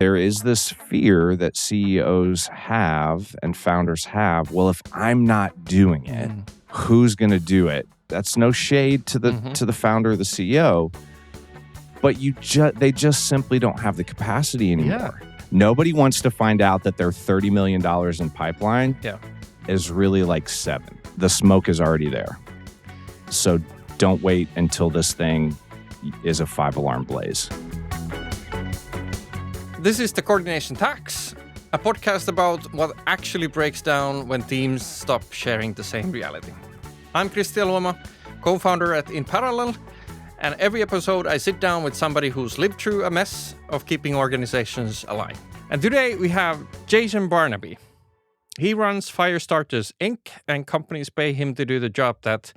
There is this fear that CEOs have and founders have. Well, if I'm not doing it, who's going to do it? That's no shade to the founder or the CEO, but they just simply don't have the capacity anymore. Yeah. Nobody wants to find out that their $30 million in pipeline is really like 7. The smoke is already there. So don't wait until this thing is a 5-alarm blaze. This is The Coordination Tax, a podcast about what actually breaks down when teams stop sharing the same reality. I'm Kristian Luoma, co-founder at In Parallel, and every episode I sit down with somebody who's lived through a mess of keeping organizations alive. And today we have Jason Barnaby. He runs Firestarters Inc., and companies pay him to do the job that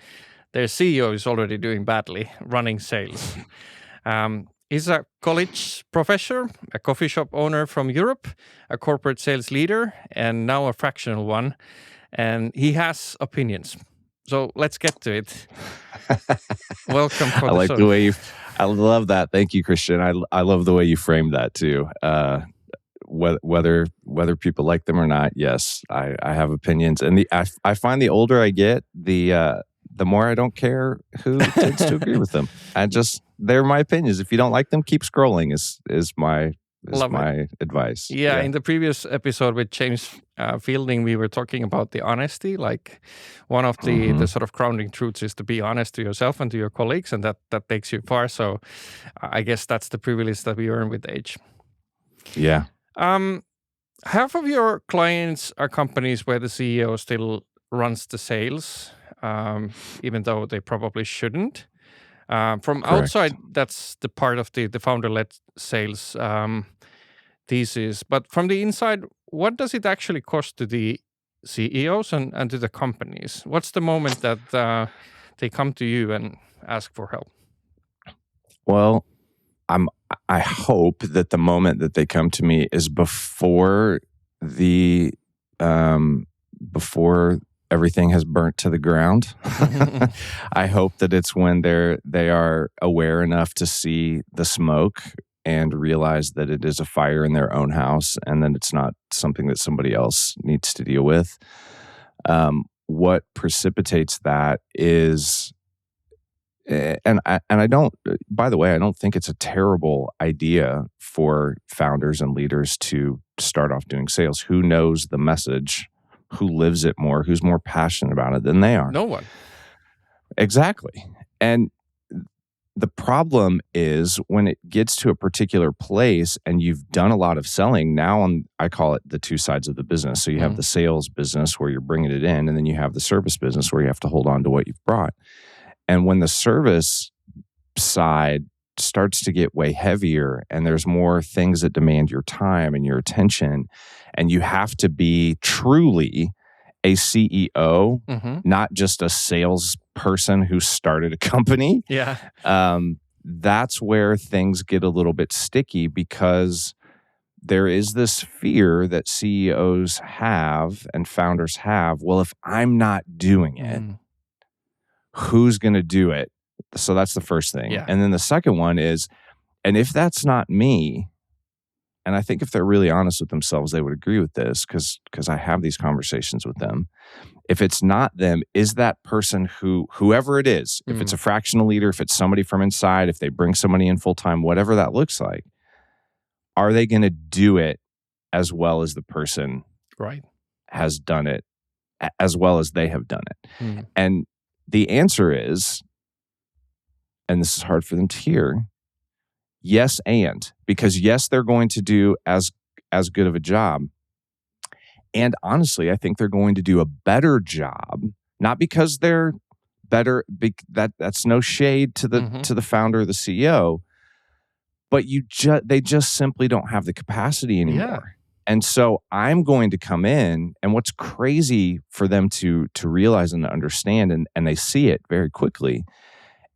their CEO is already doing badly, running sales. He's a college professor, a coffee shop owner from Europe, a corporate sales leader, and now a fractional one. And he has opinions. So let's get to it. Welcome for the show. I love that. Thank you, Christian. I love the way you framed that too. Whether people like them or not, yes, I have opinions. And I find the older I get, the more I don't care who tends to agree with them. They're my opinions. If you don't like them, keep scrolling is my advice. Yeah, in the previous episode with James Fielding, we were talking about the honesty. Like one of the sort of grounding truths is to be honest to yourself and to your colleagues, and that takes you far. So I guess that's the privilege that we earn with age. Yeah. Half of your clients are companies where the CEO still runs the sales, even though they probably shouldn't. From Correct. outside, that's the part of the founder-led sales thesis. But from the inside, what does it actually cost to the CEOs and to the companies? What's the moment that they come to you and ask for help? Well, I hope that the moment that they come to me is before everything has burnt to the ground. I hope that it's when they are aware enough to see the smoke and realize that it is a fire in their own house and that it's not something that somebody else needs to deal with. What precipitates that is, and I don't, by the way, I don't think it's a terrible idea for founders and leaders to start off doing sales. Who knows the message? Who lives it more, who's more passionate about it than they are? No one. Exactly. And the problem is when it gets to a particular place and you've done a lot of selling, now I call it the two sides of the business. So you have the sales business where you're bringing it in, and then you have the service business where you have to hold on to what you've brought. And when the service side starts to get way heavier and there's more things that demand your time and your attention, and you have to be truly a CEO, not just a salesperson who started a company. Yeah. That's where things get a little bit sticky because there is this fear that CEOs have and founders have. Well, if I'm not doing it, who's going to do it? So that's the first thing. Yeah. And then the second one is, and if that's not me, and I think if they're really honest with themselves, they would agree with this because I have these conversations with them. If it's not them, is that person whoever it is, if it's a fractional leader, if it's somebody from inside, if they bring somebody in full time, whatever that looks like, are they going to do it as well as the person has done it, as well as they have done it? And the answer is, and this is hard for them to hear, yes, because yes, they're going to do as good of a job. And honestly, I think they're going to do a better job, not because they're better, that's no shade to the founder or the CEO, but they just simply don't have the capacity anymore. Yeah. And so I'm going to come in, and what's crazy for them to realize and to understand, and they see it very quickly,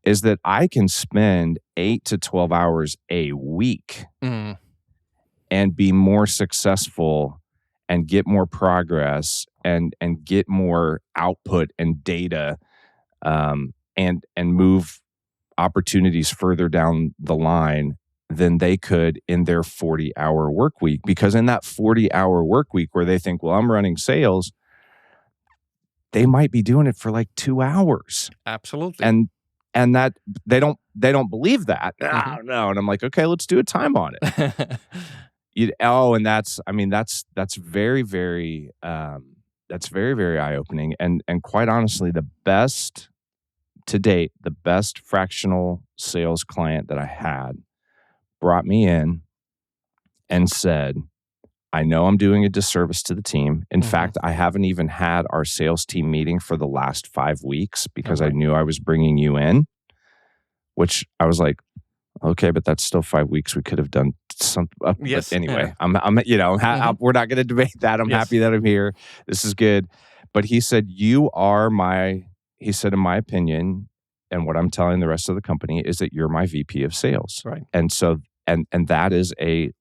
is that I can spend 8 to 12 hours a week and be more successful and get more progress and get more output and data and move opportunities further down the line than they could in their 40-hour work week. Because in that 40-hour work week where they think, well, I'm running sales, they might be doing it for like 2 hours. Absolutely. And that they don't believe that. No. And I'm like, okay, let's do a time on it. And that's very, very very eye-opening. And quite honestly, to date, the best fractional sales client that I had brought me in and said, I know I'm doing a disservice to the team. In fact, I haven't even had our sales team meeting for the last 5 weeks because I knew I was bringing you in, which I was like, okay, but that's still 5 weeks. We could have done something. Yes. But anyway, we're not going to debate that. I'm happy that I'm here. This is good. But he said, he said, in my opinion, and what I'm telling the rest of the company is that you're my VP of sales. Right. And so, and that is a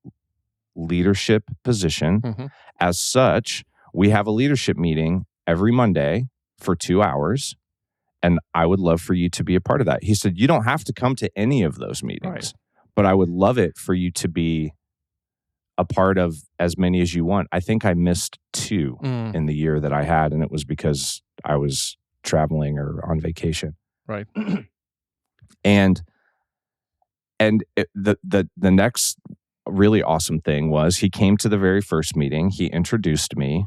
leadership position. As such, we have a leadership meeting every Monday for 2 hours. And I would love for you to be a part of that. He said, you don't have to come to any of those meetings, but I would love it for you to be a part of as many as you want. I think I missed 2 in the year that I had, and it was because I was traveling or on vacation. Right. And the next really awesome thing was he came to the very first meeting. He introduced me.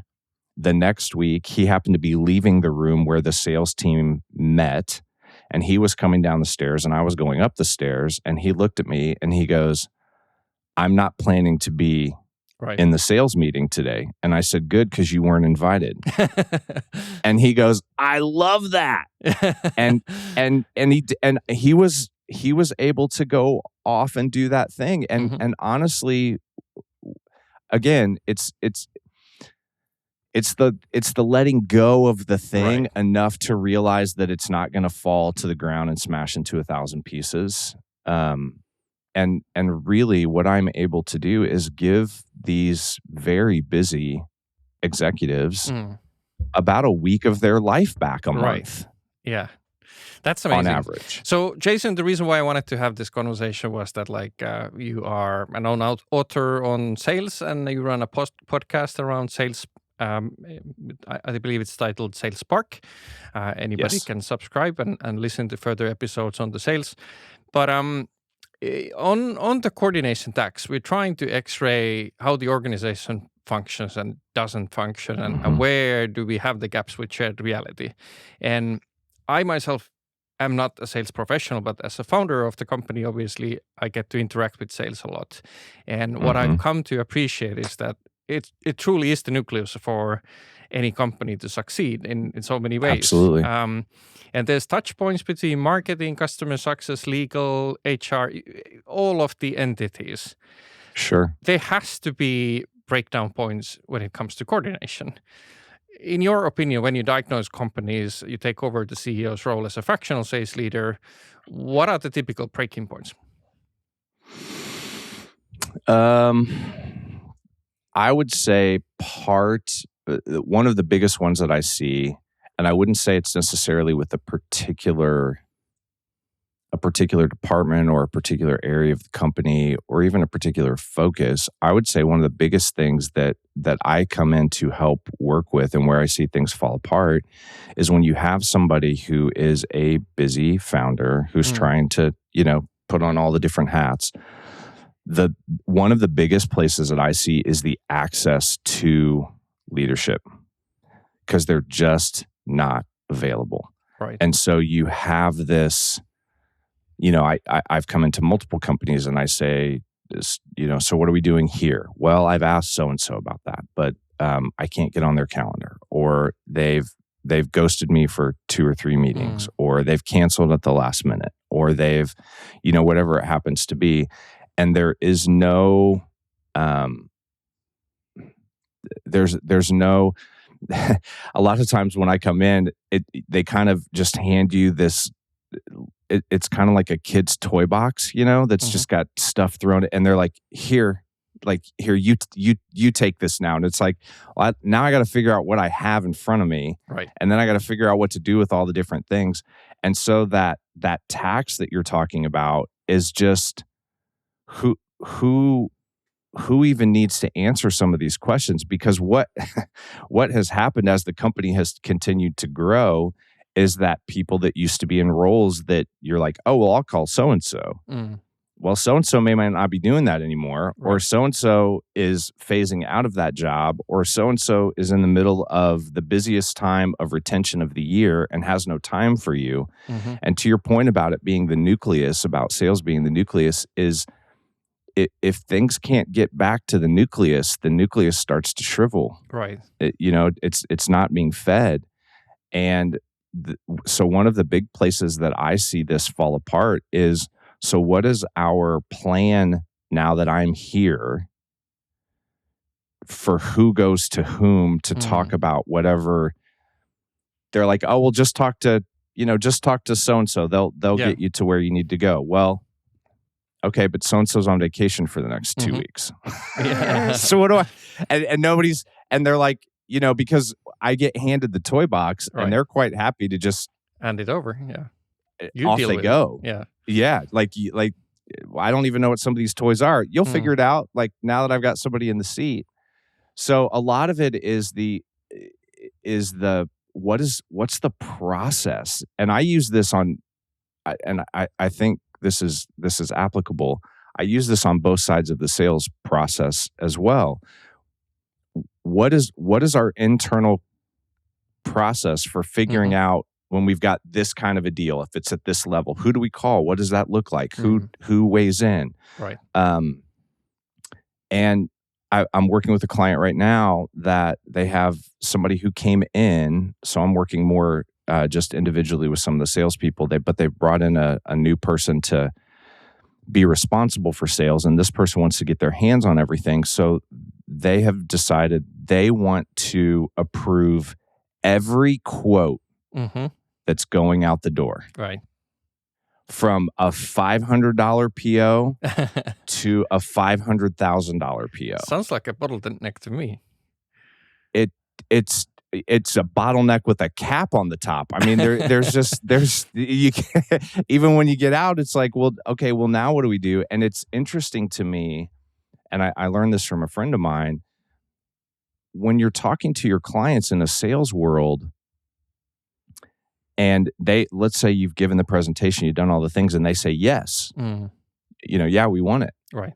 The next week, he happened to be leaving the room where the sales team met, and he was coming down the stairs and I was going up the stairs, and he looked at me and he goes, I'm not planning to be in the sales meeting today. And I said, good, because you weren't invited. And he goes, I love that. and he was able to go off and do that thing. And honestly, again, it's the letting go of the thing enough to realize that it's not going to fall to the ground and smash into 1,000 pieces. And really what I'm able to do is give these very busy executives about a week of their life back a month. Yeah. That's amazing. On average. So, Jason, the reason why I wanted to have this conversation was that, you are an author on sales, and you run a podcast around sales. I believe it's titled Sales Spark. Anybody can subscribe and listen to further episodes on the sales. But on the coordination tax, we're trying to X-ray how the organization functions and doesn't function, and where do we have the gaps with shared reality. And I myself am not a sales professional, but as a founder of the company, obviously, I get to interact with sales a lot. And what I've come to appreciate is that it truly is the nucleus for any company to succeed in so many ways. Absolutely. And there's touch points between marketing, customer success, legal, HR, all of the entities. Sure. There has to be breakdown points when it comes to coordination. In your opinion, when you diagnose companies, you take over the CEO's role as a fractional sales leader, what are the typical breaking points? I would say one of the biggest ones that I see, and I wouldn't say it's necessarily with a particular department or a particular area of the company or even a particular focus. I would say one of the biggest things that I come in to help work with and where I see things fall apart is when you have somebody who is a busy founder who's trying to, put on all the different hats. One of the biggest places that I see is the access to leadership, because they're just not available. Right. And so you have this, I've come into multiple companies and I say, so what are we doing here? Well, I've asked so-and-so about that, but I can't get on their calendar, or they've ghosted me for 2 or 3 meetings, or they've canceled at the last minute, or they've, whatever it happens to be. And there is no, there's no, a lot of times when I come in, they kind of just hand you this, it's kind of like a kid's toy box, that's just got stuff thrown, and they're like, here, you take this now. And it's like, well, now I got to figure out what I have in front of me. Right. And then I got to figure out what to do with all the different things. And so that tax that you're talking about is just, who even needs to answer some of these questions? Because what has happened as the company has continued to grow is that people that used to be in roles that you're like, oh, well, I'll call so-and-so. Well, so-and-so might not be doing that anymore, Right. or so-and-so is phasing out of that job, or so-and-so is in the middle of the busiest time of retention of the year and has no time for you. And to your point about it being the nucleus, about sales being the nucleus, is if things can't get back to the nucleus starts to shrivel. Right. It's not being fed. And so one of the big places that I see this fall apart is, so what is our plan now that I'm here for who goes to whom to talk about whatever? They're like, oh, well, just talk to so-and-so. They'll get you to where you need to go. Well, okay, but so-and-so's on vacation for the next 2 weeks. So what do I, and nobody's, and they're like, because I get handed the toy box and they're quite happy to just hand it over. Yeah. Off they go. Yeah. Yeah. Like I don't even know what some of these toys are. You'll figure it out. Like now that I've got somebody in the seat. So a lot of it is what's the process? And I use this I think this is applicable. I use this on both sides of the sales process as well. What is our internal process for figuring out when we've got this kind of a deal? If it's at this level, who do we call? What does that look like? Who weighs in? Right. And I'm working with a client right now that they have somebody who came in. So I'm working more just individually with some of the salespeople. But they've brought in a new person to be responsible for sales, and this person wants to get their hands on everything. So they have decided they want to approve every quote that's going out the door. Right. From a $500 PO to a $500,000 PO. Sounds like a bottleneck to me. It's a bottleneck with a cap on the top. I mean, even when you get out, it's like, well, okay, well, now what do we do? And it's interesting to me, and I learned this from a friend of mine. When you're talking to your clients in a sales world, and let's say you've given the presentation, you've done all the things, and they say yes, yeah, we want it. Right.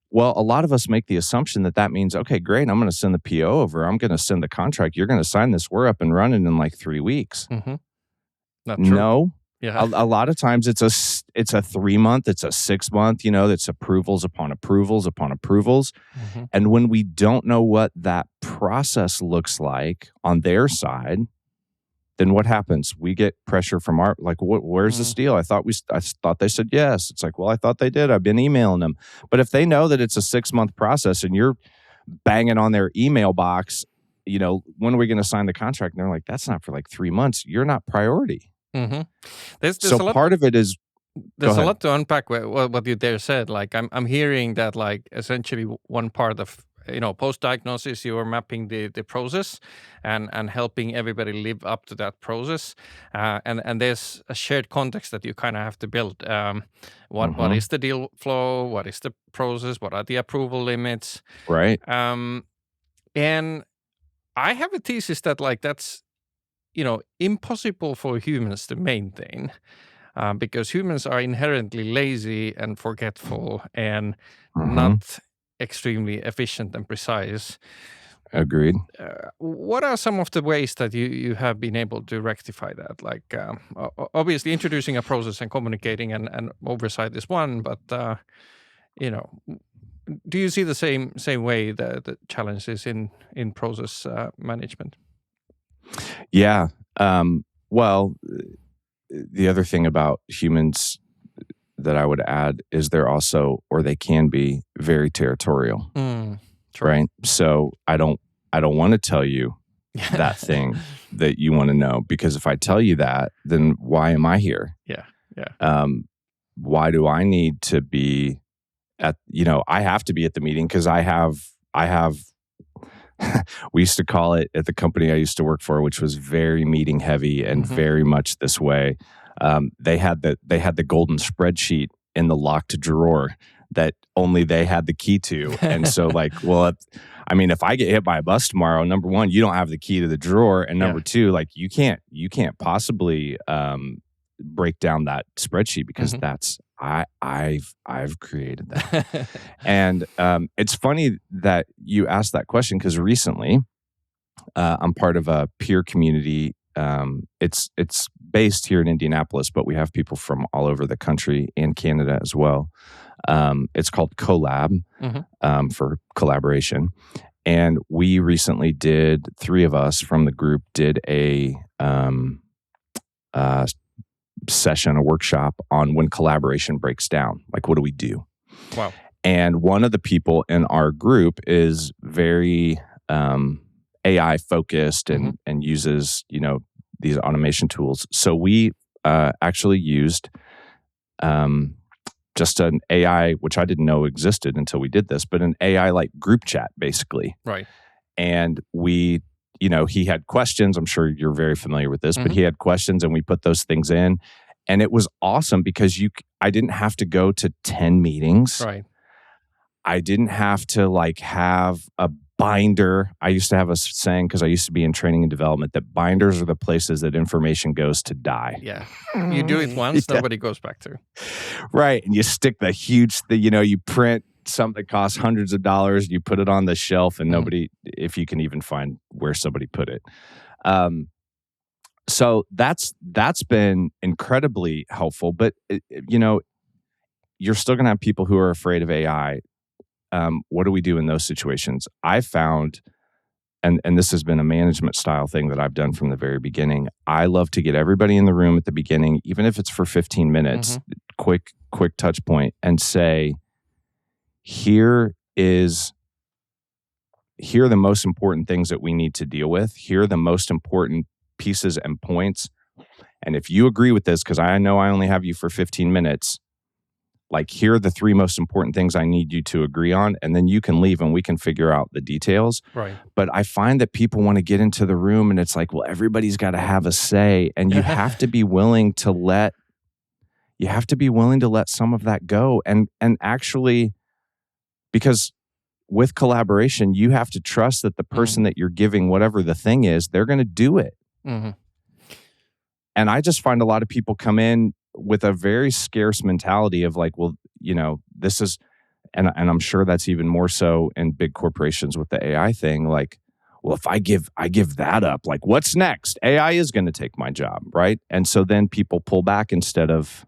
Well, a lot of us make the assumption that means, okay, great, I'm going to send the PO over. I'm going to send the contract. You're going to sign this. We're up and running in like 3 weeks. Not true. No. Yeah. A lot of times it's a 3 month, it's a 6 month, it's approvals upon approvals upon approvals. And when we don't know what that process looks like on their side, then what happens? We get pressure from where's this deal? I thought they said yes. It's like, well, I thought they did. I've been emailing them. But if they know that it's a 6 month process and you're banging on their email box, when are we going to sign the contract? And they're like, that's not for like 3 months. You're not priority. There's so part of it is, there's a lot to unpack what you there said. Like I'm hearing that like essentially one part of post-diagnosis, you are mapping the process and helping everybody live up to that process. And there's a shared context that you kind of have to build. What is the deal flow? What is the process? What are the approval limits? Right. And I have a thesis that like that's, impossible for humans to maintain. Because humans are inherently lazy and forgetful and not extremely efficient and precise. Agreed. What are some of the ways that you have been able to rectify that? Like, obviously, introducing a process and communicating and oversight is one, but do you see the same way the challenges in process management? Yeah. Well, the other thing about humans that I would add is they're also, or they can be, very territorial. Right? So I don't want to tell you that thing that you want to know, because if I tell you that, then why am I here? Yeah. Why do I need to be I have to be at the meeting because I have we used to call it at the company I used to work for, which was very meeting heavy and very much this way. They had the golden spreadsheet in the locked drawer that only they had the key to. And so like, well, if I get hit by a bus tomorrow, number one, you don't have the key to the drawer. And number two, like you can't possibly break down that spreadsheet because that's I've created that. And it's funny that you asked that question because recently I'm part of a peer community. It's based here in Indianapolis, but we have people from all over the country and Canada as well. It's called Collab for collaboration. And we recently did, 3 of us from the group did a session, a workshop on when collaboration breaks down. Like, what do we do? Wow. And one of the people in our group is very AI focused and uses, these automation tools. So we actually used just an AI, which I didn't know existed until we did this, but an AI like group chat basically. Right. And we, he had questions. I'm sure you're very familiar with this, but he had questions and we put those things in. And it was awesome because I didn't have to go to 10 meetings. Right. I didn't have to like have a binder. I used to have a saying, because I used to be in training and development, that binders are the places that information goes to die. Yeah. You do it once, nobody goes back to. Right. And you stick the huge, you print something that costs hundreds of dollars, you put it on the shelf and nobody, if you can even find where somebody put it. So that's been incredibly helpful, but you're still going to have people who are afraid of AI. What do we do in those situations? I found, and this has been a management style thing that I've done from the very beginning. I love to get everybody in the room at the beginning, even if it's for 15 minutes, quick touch point, and say, here are the most important things that we need to deal with. Here are the most important pieces and points. And if you agree with this, because I know I only have you for 15 minutes, like, here are the 3 most important things I need you to agree on, and then you can leave and we can figure out the details. Right. But I find that people want to get into the room and it's like, well, everybody's got to have a say, and you have to be willing to let some of that go. And actually, because with collaboration, you have to trust that the person that you're giving whatever the thing is, they're going to do it. And I just find a lot of people come in with a very scarce mentality of like, well, this is, and I'm sure that's even more so in big corporations with the AI thing. Like, well, if I give that up, like, what's next? AI is going to take my job, right? And so then people pull back instead of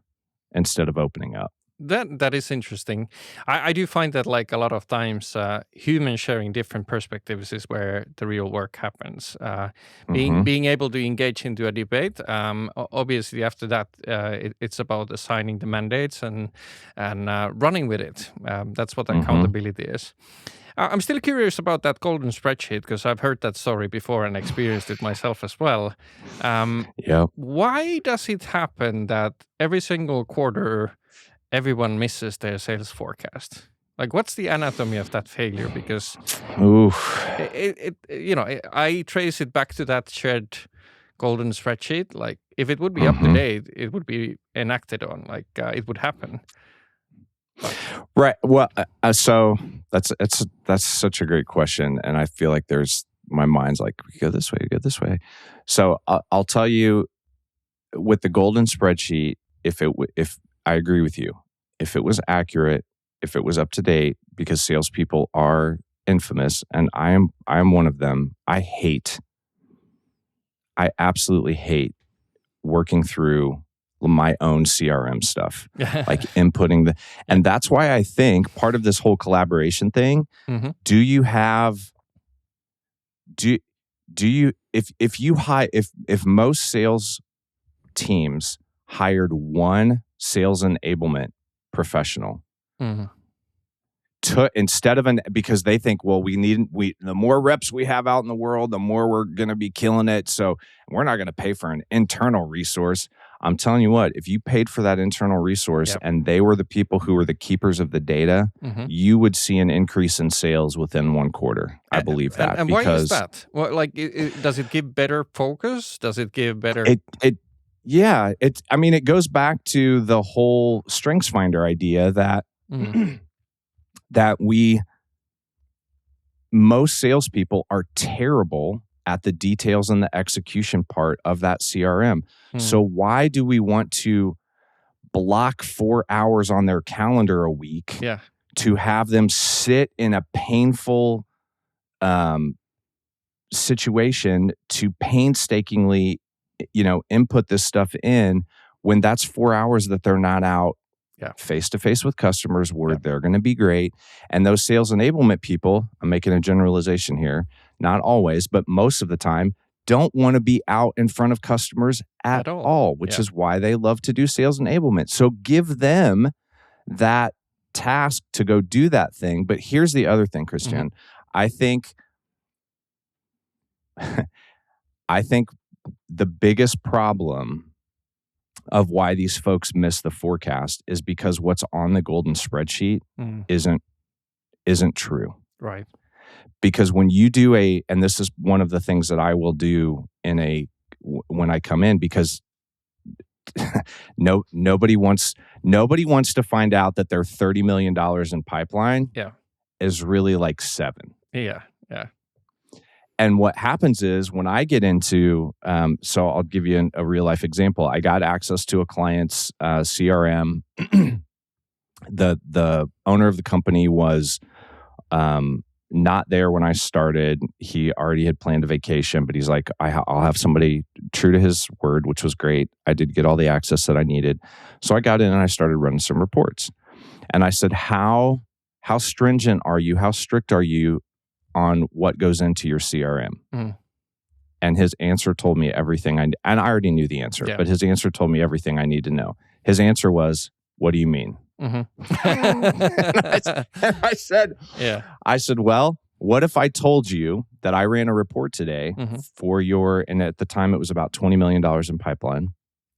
opening up. That is interesting. I do find that, like, a lot of times humans sharing different perspectives is where the real work happens. Being able to engage into a debate. Obviously, after that, it's about assigning the mandates and running with it. That's what accountability is. I'm still curious about that golden spreadsheet because I've heard that story before and experienced it myself as well. Why does it happen that every single quarter everyone misses their sales forecast? Like, what's the anatomy of that failure? Because I trace it back to that shared golden spreadsheet. Like, if it would be up to date, it would be enacted on. Like, it would happen. Right. Well, so that's such a great question, and I feel like my mind's like, we go this way. So I'll tell you, with the golden spreadsheet, if I agree with you, if it was accurate, if it was up to date, because salespeople are infamous, and I am one of them. I absolutely hate working through my own CRM stuff, like inputting and that's why I think part of this whole collaboration thing, if most sales teams hired one sales enablement professional instead of because they think, well, the more reps we have out in the world, the more we're going to be killing it. So we're not going to pay for an internal resource. I'm telling you what, if you paid for that internal resource and they were the people who were the keepers of the data, you would see an increase in sales within 1 quarter. I believe that. And why is that? Well, like, does it give better focus? Does it give better? It goes back to the whole StrengthsFinder idea that that most salespeople are terrible at the details and the execution part of that CRM. So why do we want to block 4 hours on their calendar a week to have them sit in a painful situation to painstakingly, input this stuff in when that's 4 hours that they're not out face-to-face with customers where they're going to be great. And those sales enablement people, I'm making a generalization here, not always, but most of the time, don't want to be out in front of customers at all, which is why they love to do sales enablement. So give them that task to go do that thing. But here's the other thing, Christian. I think the biggest problem of why these folks miss the forecast is because what's on the golden spreadsheet isn't true. Right. Because when you do and this is one of the things that I will do when I come in, because nobody wants to find out that their $30 million in pipeline is really like 7. Yeah. And what happens is when I get into, so I'll give you a real life example. I got access to a client's CRM. The owner of the company was not there when I started. He already had planned a vacation, but he's like, I'll have somebody true to his word, which was great. I did get all the access that I needed. So I got in and I started running some reports. And I said, how stringent are you? How strict are you on what goes into your CRM? And his answer told me everything and I already knew the answer, but his answer told me everything I need to know. His answer was, what do you mean? And I said, well, what if I told you that I ran a report today for and at the time it was about $20 million in pipeline.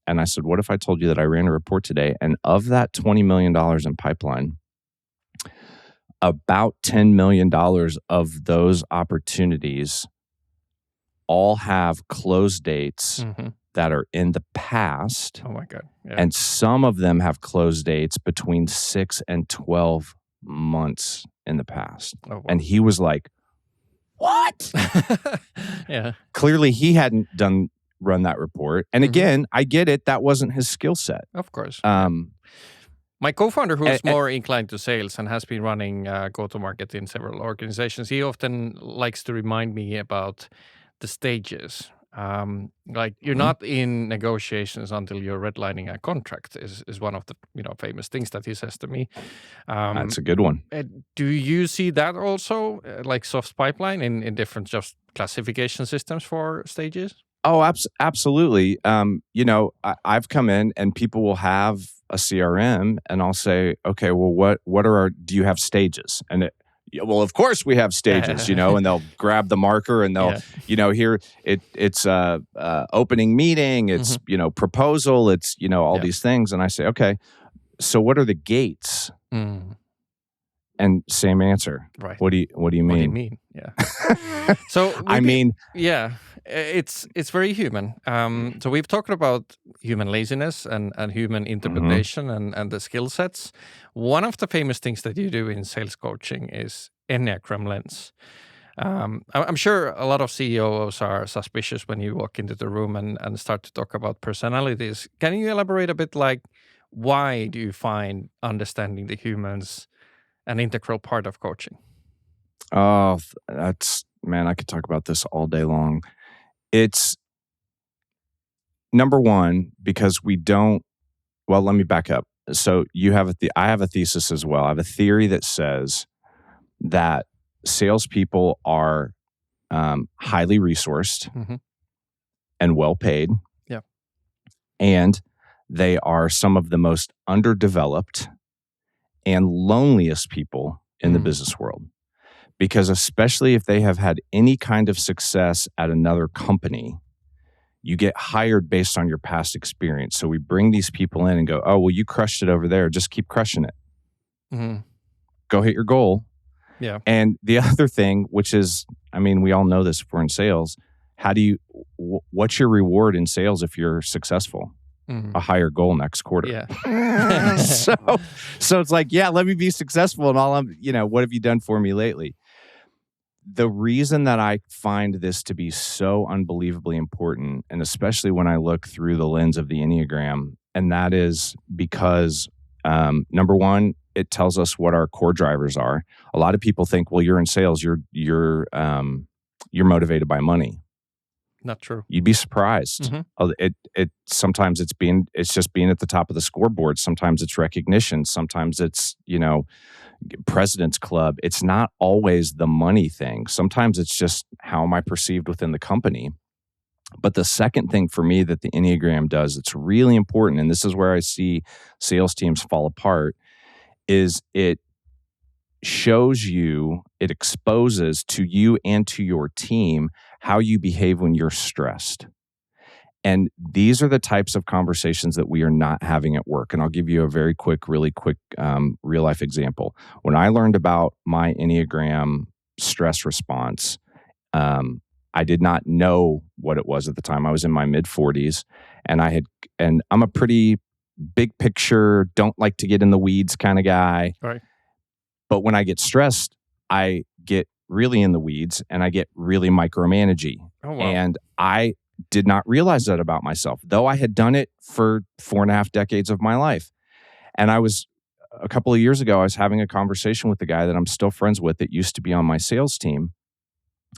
And I said, what if I told you that I ran a report today and of that $20 million in pipeline, about $10 million of those opportunities all have close dates that are in the past. Oh my God. Yeah. And some of them have close dates between 6 and 12 months in the past. Oh, wow. And he was like, what? Clearly he hadn't run that report. And again, I get it. That wasn't his skill set. Of course. My co-founder, who is more inclined to sales and has been running go-to-market in several organizations, he often likes to remind me about the stages. Like you're not in negotiations until you're redlining a contract is one of the famous things that he says to me. That's a good one. Do you see that also, like soft pipeline in different just classification systems for stages? Oh, absolutely. I've come in and people will have a CRM and I'll say, okay, well, do you have stages? And well, of course we have stages, and they'll grab the marker and they'll, here it's opening meeting, it's, proposal, it's, all these things. And I say, okay, so what are the gates? And same answer. Right. What do you mean? What do you mean? Yeah. So it's very human. So we've talked about human laziness and human interpretation and the skill sets. One of the famous things that you do in sales coaching is Enneagram lens. I'm sure a lot of CEOs are suspicious when you walk into the room and start to talk about personalities. Can you elaborate a bit, like why do you find understanding the humans an integral part of coaching? Oh, I could talk about this all day long. It's number one, because let me back up. So I have a thesis as well. I have a theory that says that salespeople are highly resourced and well paid. Yeah. And they are some of the most underdeveloped and loneliest people in the business world. Because especially if they have had any kind of success at another company, you get hired based on your past experience. So we bring these people in and go, oh, well, you crushed it over there. Just keep crushing it. Go hit your goal. Yeah. And the other thing, which is, we all know this if we're in sales, what's your reward in sales if you're successful? a higher goal next quarter. Yeah. so it's like, yeah, let me be successful and all what have you done for me lately? The reason that I find this to be so unbelievably important, and especially when I look through the lens of the Enneagram, and that is because number one, it tells us what our core drivers are. A lot of people think, well, you're in sales, you're motivated by money. Not true. You'd be surprised. It sometimes it's just being at the top of the scoreboard. Sometimes it's recognition. Sometimes it's President's Club. It's not always the money thing. Sometimes it's just how am I perceived within the company. But the second thing for me that the Enneagram does, it's really important, and this is where I see sales teams fall apart, is it shows you, it exposes to you and to your team how you behave when you're stressed. And these are the types of conversations that we are not having at work. And I'll give you a really quick real life example. When I learned about my Enneagram stress response, I did not know what it was at the time. I was in my mid-40s, and I'm a pretty big picture, don't like to get in the weeds kind of guy. Right. But when I get stressed, I get really in the weeds and I get really micromanaging. Oh, wow. And I did not realize that about myself, though I had done it for 4.5 decades of my life. And a couple of years ago, I was having a conversation with the guy that I'm still friends with that used to be on my sales team.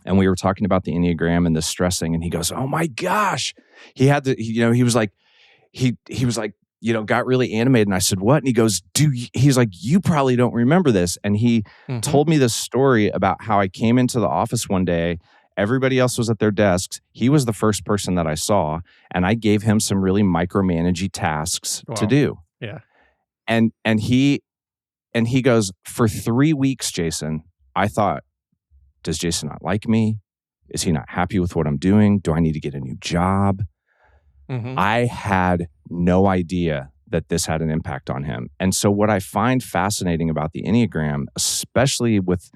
And we were talking about the Enneagram and the stressing. And he goes, oh my gosh. He was like, got really animated. And I said, what? And he goes, he's like, you probably don't remember this. And he told me this story about how I came into the office one day. Everybody else was at their desks. He was the first person that I saw, and I gave him some really micromanaging tasks to do. Yeah. And he goes, for 3 weeks, Jason, I thought, does Jason not like me? Is he not happy with what I'm doing? Do I need to get a new job? I had no idea that this had an impact on him. And so what I find fascinating about the Enneagram, especially with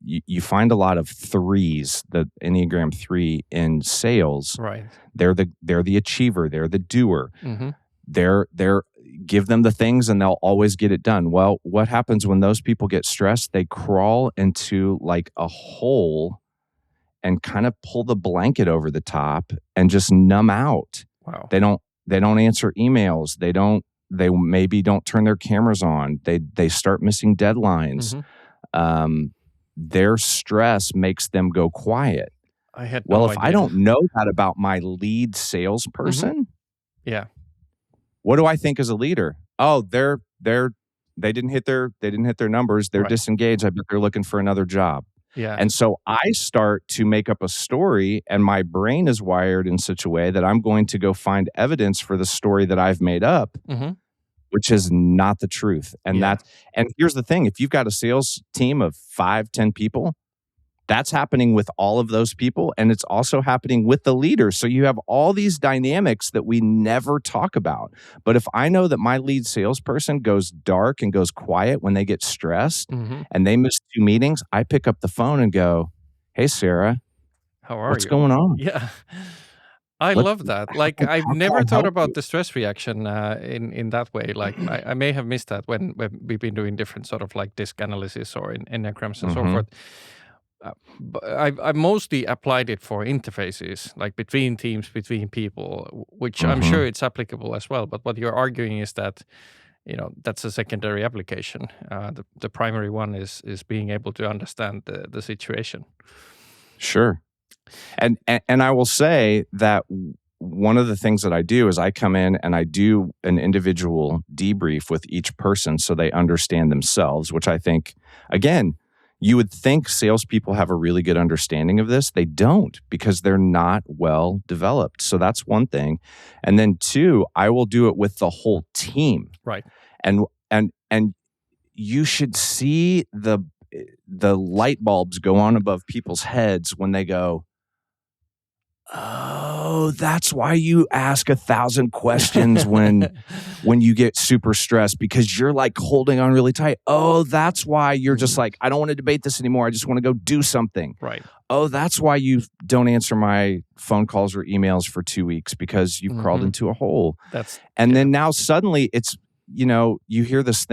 you find a lot of threes, the Enneagram 3 in sales. Right. They're the achiever. They're the doer. They're give them the things and they'll always get it done. Well, what happens when those people get stressed? They crawl into like a hole and kind of pull the blanket over the top and just numb out. Wow. They don't answer emails. They maybe don't turn their cameras on. They start missing deadlines. Their stress makes them go quiet. If I don't know that about my lead salesperson, yeah, what do I think as a leader? Oh, they didn't hit their numbers. They're disengaged. I bet they're looking for another job. Yeah. And so I start to make up a story, and my brain is wired in such a way that I'm going to go find evidence for the story that I've made up, which is not the truth. And and here's the thing, if you've got a sales team of 5-10 people, that's happening with all of those people, and it's also happening with the leaders. So you have all these dynamics that we never talk about. But if I know that my lead salesperson goes dark and goes quiet when they get stressed and they miss 2 meetings, I pick up the phone and go, hey, Sarah, how are you? What's going on? Yeah. I love that. Like, I've never thought about the stress reaction in that way. Like, I may have missed that when we've been doing different sort of like disc analysis or in Enneagrams and so forth. But I mostly applied it for interfaces, like between teams, between people, which I'm sure it's applicable as well. But what you're arguing is that, that's a secondary application. The primary one is being able to understand the situation. Sure. And I will say that one of the things that I do is I come in and I do an individual debrief with each person so they understand themselves, which I think, again, you would think salespeople have a really good understanding of this. They don't, because they're not well developed. So that's one thing. And then 2, I will do it with the whole team. Right. And you should see the light bulbs go on above people's heads when they go, oh, that's why you ask 1,000 questions when you get super stressed, because you're like holding on really tight. Oh, that's why you're just like, I don't want to debate this anymore. I just want to go do something. Right. Oh, that's why you don't answer my phone calls or emails for 2 weeks, because you've crawled into a hole. Then now suddenly it's, you hear this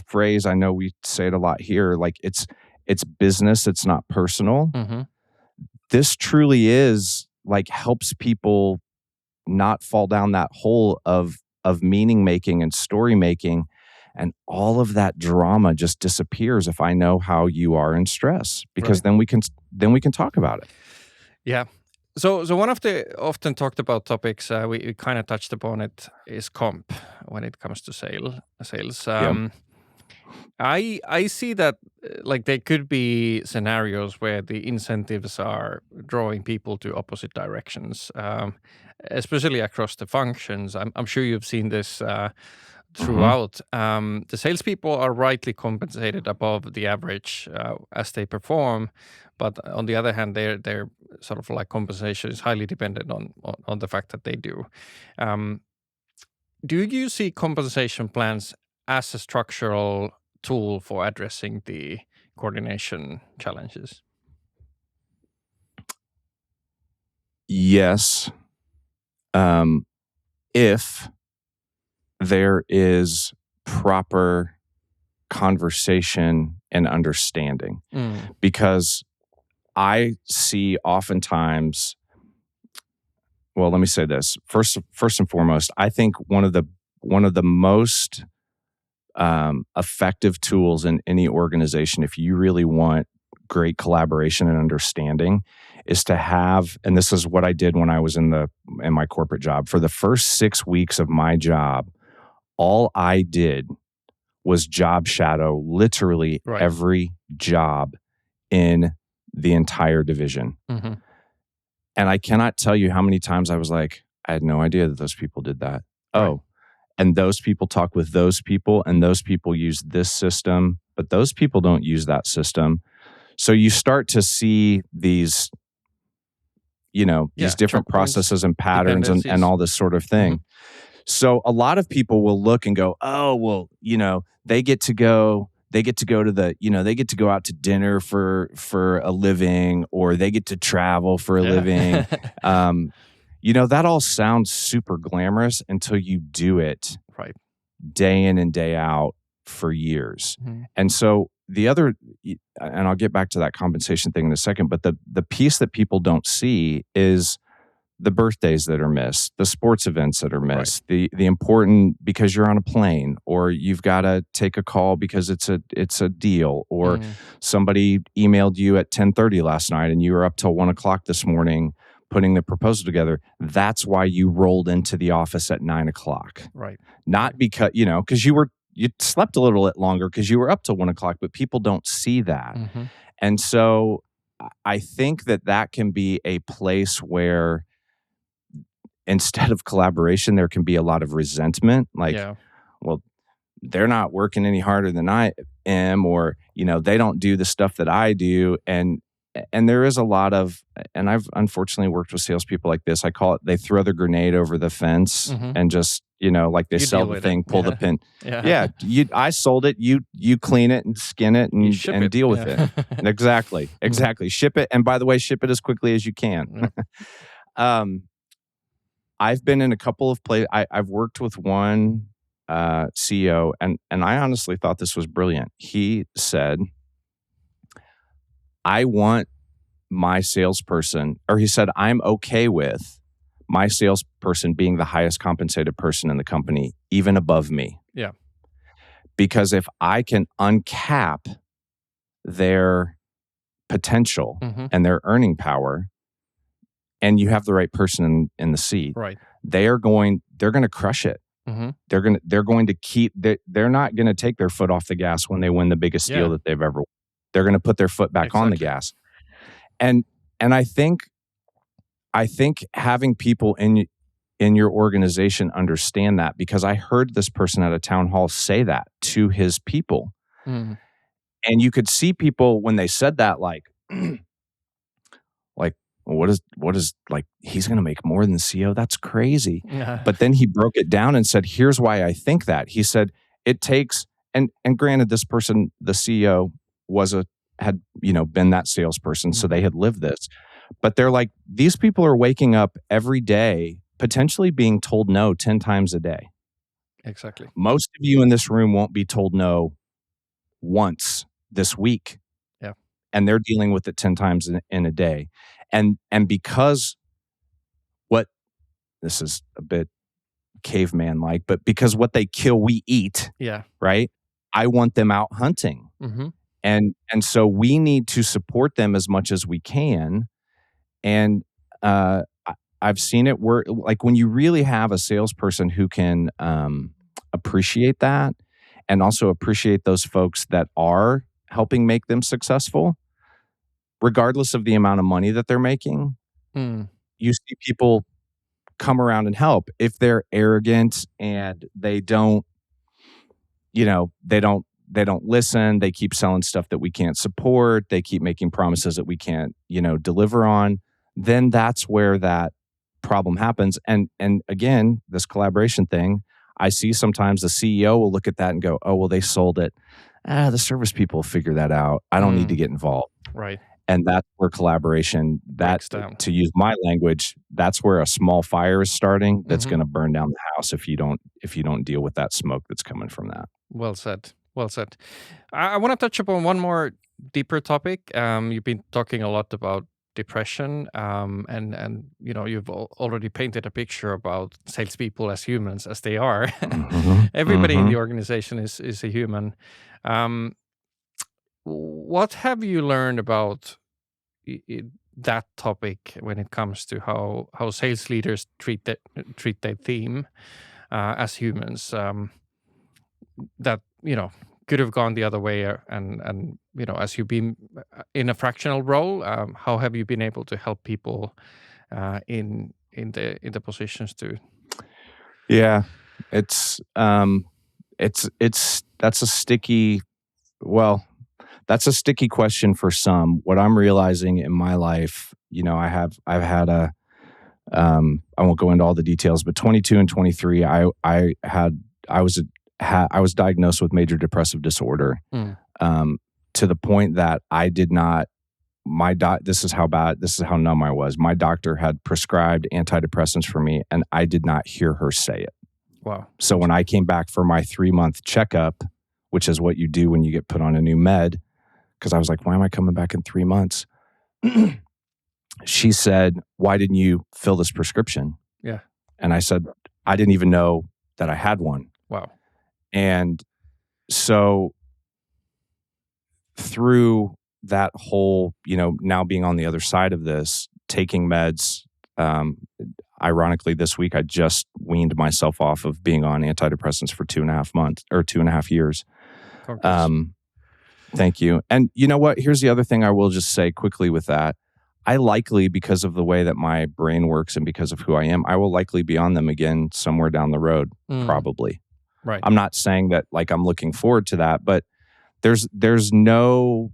phrase, I know we say it a lot here, like it's business, it's not personal. This truly is like helps people not fall down that hole of meaning making and story making, and all of that drama just disappears if I know how you are in stress, because then we can talk about it. Yeah. So one of the often talked about topics, we kind of touched upon it, is comp when it comes to sales. I see that like there could be scenarios where the incentives are drawing people to opposite directions, especially across the functions. I'm sure you've seen this throughout. The salespeople are rightly compensated above the average as they perform, but on the other hand, their sort of like compensation is highly dependent on the fact that they do. Do you see compensation plans as a structural tool for addressing the coordination challenges? Yes. If there is proper conversation and understanding, because I see oftentimes, well, let me say this. First and foremost, I think one of the most effective tools in any organization, if you really want great collaboration and understanding, is to have, and this is what I did when I was in my corporate job. For the first 6 weeks of my job, all I did was job shadow literally every job in the entire division. And I cannot tell you how many times I was like, I had no idea that those people did that. Oh, and those people talk with those people, and those people use this system, but those people don't use that system. So you start to see these, these different processes and patterns and all this sort of thing. So a lot of people will look and go, oh, well, they get to go to they get to go out to dinner for a living, or they get to travel for a living. That all sounds super glamorous until you do it day in and day out for years. And so the other, and I'll get back to that compensation thing in a second, but the piece that people don't see is the birthdays that are missed, the sports events that are missed, the important, because you're on a plane, or you've got to take a call because it's a deal, or somebody emailed you at 10:30 last night and you were up till 1 o'clock this morning putting the proposal together. That's why you rolled into the office at 9 o'clock. Not because, because you slept a little bit longer because you were up till 1 o'clock, but people don't see that. And so I think that can be a place where, instead of collaboration, there can be a lot of resentment. Like, well, they're not working any harder than I am, or, they don't do the stuff that I do. And there is a lot of, and I've unfortunately worked with salespeople like this. I call it, they throw the grenade over the fence and just, like they sell the thing, pull the pin. I sold it. You clean it and skin it and deal with it. Exactly. Ship it. And by the way, ship it as quickly as you can. I've been in a couple of places. I've worked with one CEO, and I honestly thought this was brilliant. He said, I want my salesperson, or he said, I'm okay with my salesperson being the highest compensated person in the company, even above me. Because if I can uncap their potential and their earning power, and you have the right person in the seat, they're going to crush it. They're going to keep, they're not going to take their foot off the gas when they win the biggest deal that they've ever won. They're going to put their foot back on the gas. And I think having people in your organization understand that, because I heard this person at a town hall say that to his people. And you could see people when they said that, like well, what is like, he's going to make more than the CEO? That's crazy. Yeah. But then he broke it down and said, here's why I think that. He said, it takes, and granted, this person, the CEO, had been that salesperson, so they had lived this. But they're like, these people are waking up every day, potentially being told no 10 times a day. Exactly. Most of you in this room won't be told no once this week. Yeah. And they're dealing with it 10 times in a day. And because this is a bit caveman like, but because what they kill, we eat. Yeah. Right. I want them out hunting. Mm-hmm. And so we need to support them as much as we can. And I've seen it where, like, when you really have a salesperson who can appreciate that and also appreciate those folks that are helping make them successful, regardless of the amount of money that they're making, you see people come around and help. If they're arrogant and they don't listen, they keep selling stuff that we can't support, they keep making promises that we can't, deliver on, then that's where that problem happens. And again, this collaboration thing, I see sometimes the CEO will look at that and go, oh, well, they sold it. The service people will figure that out. I don't need to get involved. Right. And that's where collaboration, to use my language, that's where a small fire is starting that's going to burn down the house if you don't deal with that smoke that's coming from that. Well said. Well said. I want to touch upon one more deeper topic. You've been talking a lot about depression, and you've already painted a picture about salespeople as humans, as they are. Everybody in the organization is a human. What have you learned about that topic when it comes to how sales leaders treat their team as humans? That could have gone the other way, and as you've been in a fractional role, how have you been able to help people in the positions too? Yeah, that's a sticky question for some. What I'm realizing in my life, I've had I won't go into all the details, but 22 and 23, I was diagnosed with major depressive disorder, to the point that I did not. This is how numb I was. My doctor had prescribed antidepressants for me, and I did not hear her say it. Wow. So when I came back for my 3-month checkup, which is what you do when you get put on a new med, because I was like, why am I coming back in 3 months? She said, why didn't you fill this prescription? Yeah. And I said, I didn't even know that I had one. Wow. And so through that whole, now being on the other side of this, taking meds, ironically, this week, I just weaned myself off of being on antidepressants for 2.5 months or 2.5 years. Thank you. And you know what? Here's the other thing I will just say quickly with that. I likely, because of the way that my brain works and because of who I am, I will likely be on them again somewhere down the road, probably. Right. I'm not saying that like I'm looking forward to that, but there's no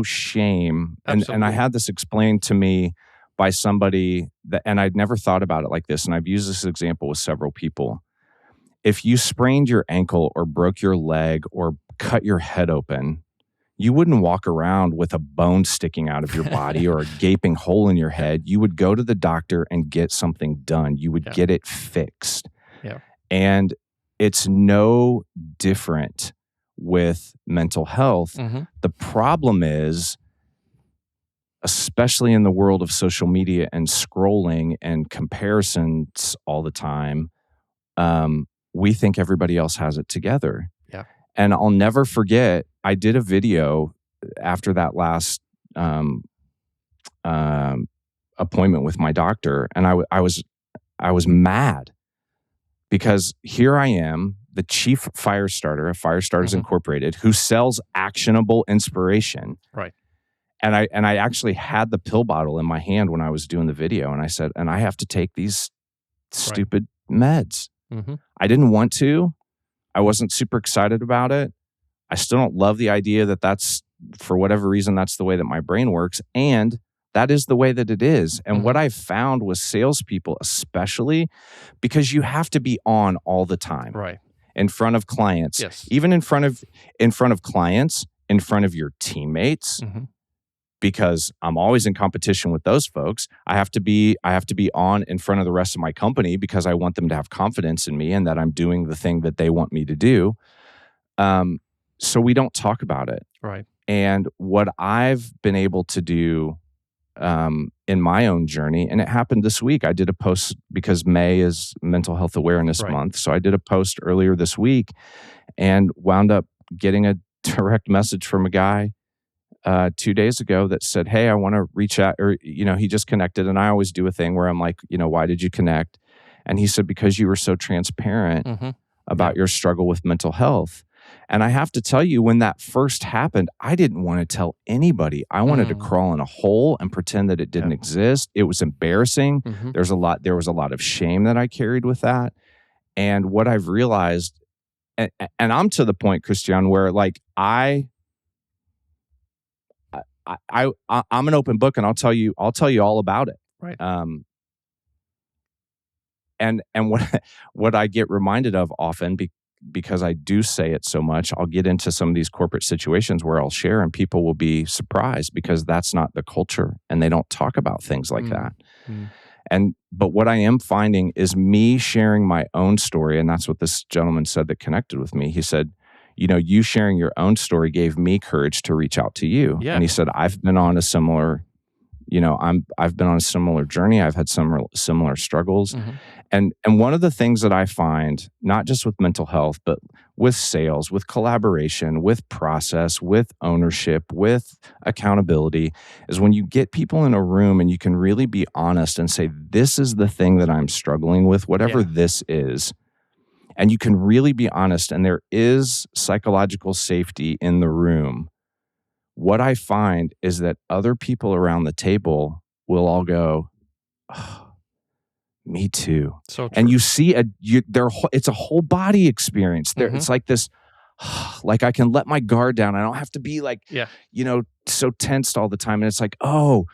shame. And I had this explained to me by somebody and I'd never thought about it like this. And I've used this example with several people. If you sprained your ankle or broke your leg or cut your head open, you wouldn't walk around with a bone sticking out of your body or a gaping hole in your head. You would go to the doctor and get something done. You would get it fixed. Yeah. And it's no different with mental health. The problem is, especially in the world of social media and scrolling and comparisons all the time, we think everybody else has it together. Yeah. And I'll never forget, I did a video after that last appointment with my doctor, and I was mad because here I am, the chief fire starter of Firestarters Incorporated, who sells actionable inspiration. Right. And I actually had the pill bottle in my hand when I was doing the video, and I said, and I have to take these stupid meds. I didn't want to. I wasn't super excited about it. I still don't love the idea that that's, for whatever reason, that's the way that my brain works. And That is the way that it is. And what I found with salespeople, especially, because you have to be on all the time, right, in front of clients, yes, even in front of clients, in front of your teammates, because I'm always in competition with those folks. I have to be on in front of the rest of my company because I want them to have confidence in me and that I'm doing the thing that they want me to do. So we don't talk about it. right. And what I've been able to do in my own journey, and it happened this week. I did a post because May is Mental Health Awareness Month. So I did a post earlier this week and wound up getting a direct message from a guy 2 days ago that said, "Hey, I want to reach out," or, he just connected. And I always do a thing where I'm like, why did you connect? And he said, because you were so transparent about your struggle with mental health. And I have to tell you, when that first happened, I didn't want to tell anybody. I wanted to crawl in a hole and pretend that it didn't exist. It was embarrassing. There was a lot of shame that I carried with that. And what I've realized, and I'm to the point, Christian, where like I'm an open book, and I'll tell you all about it. Right. And what I get reminded of often, because I do say it so much, I'll get into some of these corporate situations where I'll share and people will be surprised because that's not the culture and they don't talk about things like that. But what I am finding is me sharing my own story, and that's what this gentleman said that connected with me. He said, you sharing your own story gave me courage to reach out to you. Yeah. And he said, I've been on a similar, I've been on a similar journey. I've had similar struggles. And one of the things that I find, not just with mental health, but with sales, with collaboration, with process, with ownership, with accountability, is when you get people in a room and you can really be honest and say, this is the thing that I'm struggling with, whatever this is. And you can really be honest, and there is psychological safety in the room. What I find is that other people around the table will all go, oh, me too. So true. And you see it's a whole body experience. It's like this, like I can let my guard down. I don't have to be like, so tensed all the time. And it's like, oh,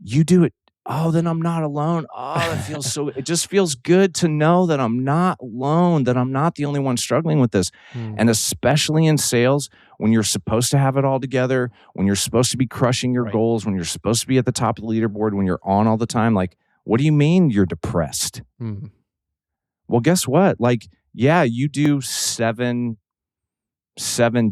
you do it. Oh, then I'm not alone. Oh, that feels it just feels good to know that I'm not alone, that I'm not the only one struggling with this. And especially in sales, when you're supposed to have it all together, when you're supposed to be crushing your goals, when you're supposed to be at the top of the leaderboard, when you're on all the time, like, what do you mean you're depressed? Well, guess what? Like, yeah, you do seven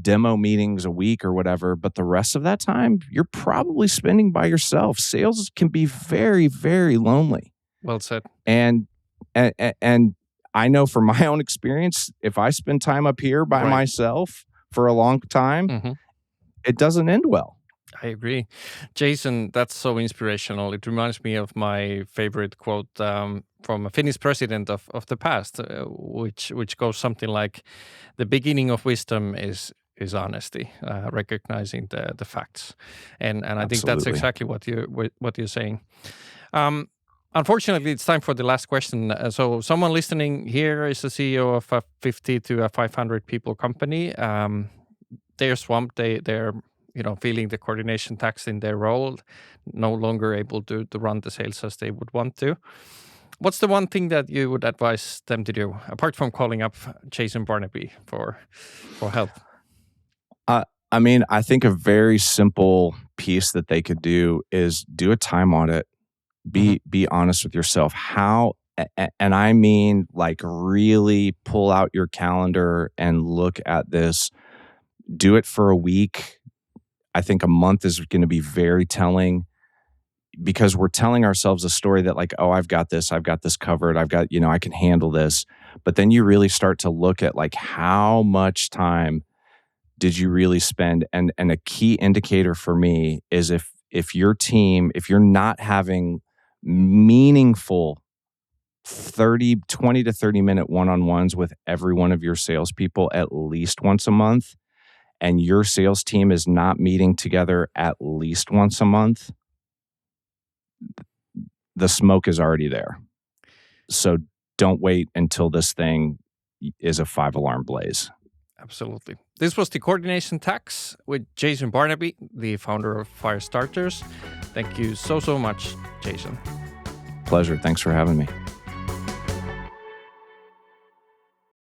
demo meetings a week or whatever, but the rest of that time you're probably spending by yourself. Sales can be very, very lonely. Well said. And I know from my own experience, if I spend time up here by myself for a long time, it doesn't end well. I agree. Jason, that's so inspirational. It reminds me of my favorite quote from a Finnish president of the past, which goes something like, the beginning of wisdom is honesty, recognizing the facts. And I think that's exactly what you're saying. Unfortunately, it's time for the last question. So someone listening here is the CEO of a 50 to a 500 people company. They're swamped. They're feeling the coordination tax in their role, no longer able to run the sales as they would want to. What's the one thing that you would advise them to do, apart from calling up Jason Barnaby for help? I think a very simple piece that they could do is do a time audit. Be honest with yourself. And I mean, like, really pull out your calendar and look at this. Do it for a week. I think a month is going to be very telling, because we're telling ourselves a story that, like, oh, I've got this covered. I've got, I can handle this. But then you really start to look at, like, how much time did you really spend? And a key indicator for me is if your team, if you're not having meaningful 20 to 30 minute one-on-ones with every one of your salespeople at least once a month, and your sales team is not meeting together at least once a month, the smoke is already there. So don't wait until this thing is a 5-alarm blaze. Absolutely. This was the Coordination Tax with Jason Barnaby, the founder of Firestarters. Thank you so much, Jason. Pleasure. Thanks for having me.